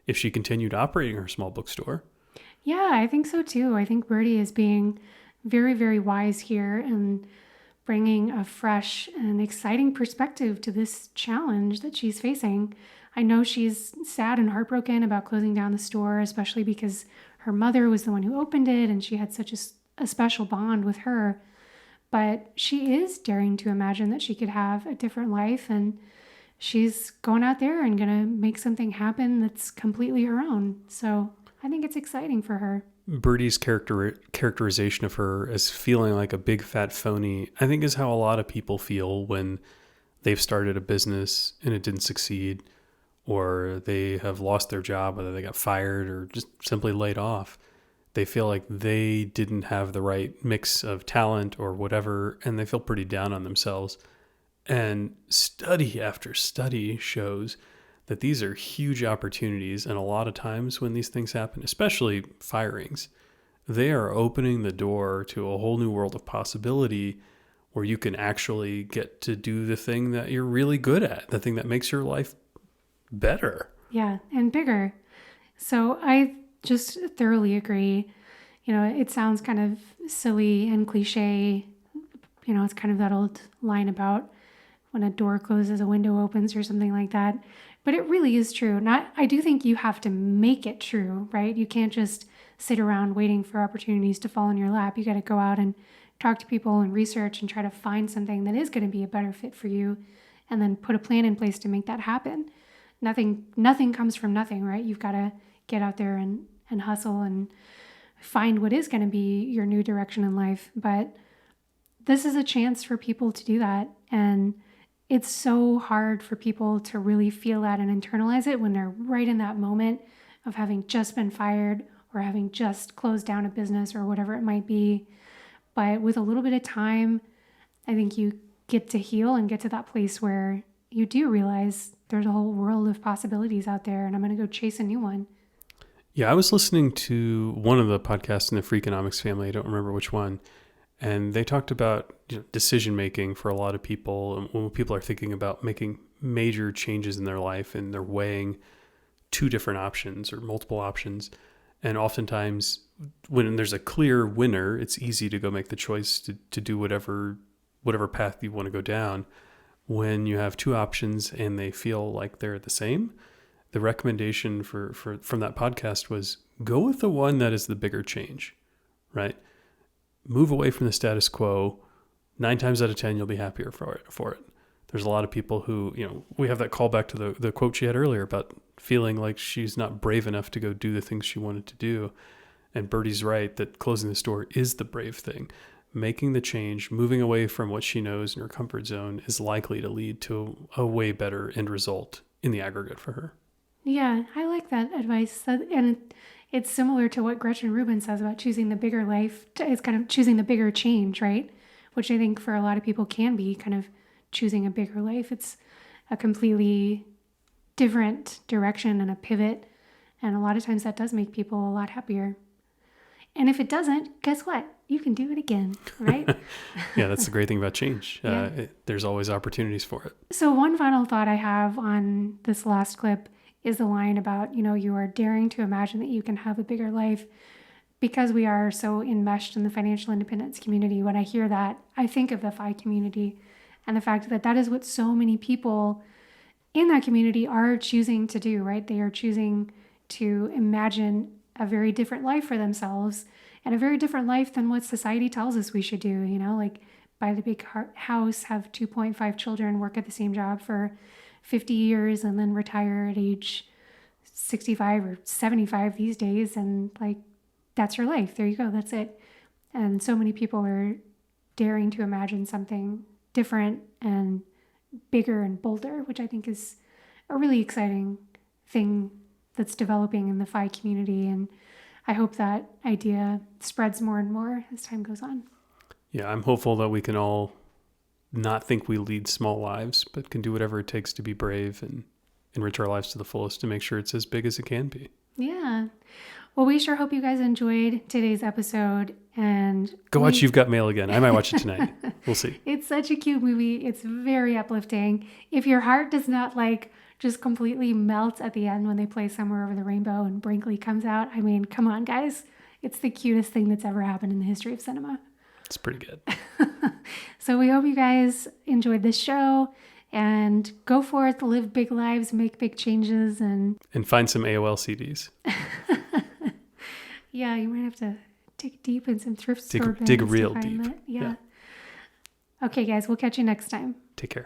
if she continued operating her small bookstore. Yeah, I think so too. I think Bertie is being very, very wise here and bringing a fresh and exciting perspective to this challenge that she's facing. I know she's sad and heartbroken about closing down the store, especially because her mother was the one who opened it and she had such a special bond with her. But she is daring to imagine that she could have a different life, and she's going out there and going to make something happen that's completely her own. So I think it's exciting for her. Bertie's characterization of her as feeling like a big fat phony, I think is how a lot of people feel when they've started a business and it didn't succeed, or they have lost their job, whether they got fired or just simply laid off. They feel like they didn't have the right mix of talent or whatever, and they feel pretty down on themselves. And study after study shows that these are huge opportunities, and a lot of times when these things happen, especially firings, they are opening the door to a whole new world of possibility where you can actually get to do the thing that you're really good at, the thing that makes your life better. Yeah, and bigger. So I just thoroughly agree. You know, it sounds kind of silly and cliche. You know, it's kind of that old line about when a door closes, a window opens or something like that. But it really is true. I do think you have to make it true, right? You can't just sit around waiting for opportunities to fall in your lap. You got to go out and talk to people and research and try to find something that is going to be a better fit for you, and then put a plan in place to make that happen. Nothing comes from nothing, right? You've got to get out there and hustle and find what is going to be your new direction in life. But this is a chance for people to do that. And it's so hard for people to really feel that and internalize it when they're right in that moment of having just been fired or having just closed down a business or whatever it might be. But with a little bit of time, I think you get to heal and get to that place where you do realize there's a whole world of possibilities out there, and I'm going to go chase a new one. Yeah, I was listening to one of the podcasts in the Freakonomics family. I don't remember which one. And they talked about decision making for a lot of people. And when people are thinking about making major changes in their life and they're weighing two different options or multiple options. And oftentimes when there's a clear winner, it's easy to go make the choice to do whatever path you want to go down. When you have two options and they feel like they're the same, the recommendation from that podcast was go with the one that is the bigger change, right? Move away from the status quo. 9 times out of 10, you'll be happier for it. There's a lot of people who, we have that callback to the quote she had earlier about feeling like she's not brave enough to go do the things she wanted to do. And Bertie's right that closing the store is the brave thing. Making the change, moving away from what she knows in her comfort zone is likely to lead to a way better end result in the aggregate for her. Yeah, I like that advice. And it's similar to what Gretchen Rubin says about choosing the bigger life. It's kind of choosing the bigger change, right? Which I think for a lot of people can be kind of choosing a bigger life. It's a completely different direction and a pivot. And a lot of times that does make people a lot happier. And if it doesn't, guess what? You can do it again, right? Yeah, that's the great thing about change. Yeah. There's always opportunities for it. So one final thought I have on this last clip is the line about, you are daring to imagine that you can have a bigger life. Because we are so enmeshed in the financial independence community, when I hear that, I think of the FI community and the fact that that is what so many people in that community are choosing to do, right? They are choosing to imagine a very different life for themselves and a very different life than what society tells us we should do, like buy the big house, have 2.5 children, work at the same job for 50 years and then retire at age 65 or 75 these days. And that's your life. There you go. That's it. And so many people are daring to imagine something different and bigger and bolder, which I think is a really exciting thing that's developing in the FI community. And I hope that idea spreads more and more as time goes on. Yeah, I'm hopeful that we can all not think we lead small lives, but can do whatever it takes to be brave and enrich our lives to the fullest to make sure it's as big as it can be. Yeah. Well, we sure hope you guys enjoyed today's episode. And go watch You've Got Mail again. I might watch it tonight. We'll see. It's such a cute movie. It's very uplifting. If your heart does not just completely melt at the end when they play Somewhere Over the Rainbow and Brinkley comes out, I mean, come on, guys. It's the cutest thing that's ever happened in the history of cinema. It's pretty good. So we hope you guys enjoyed this show and go forth, live big lives, make big changes, and find some AOL CDs. Yeah, you might have to dig deep in some thrift store bins dig to real find deep. that. Yeah. Okay, guys, we'll catch you next time. Take care.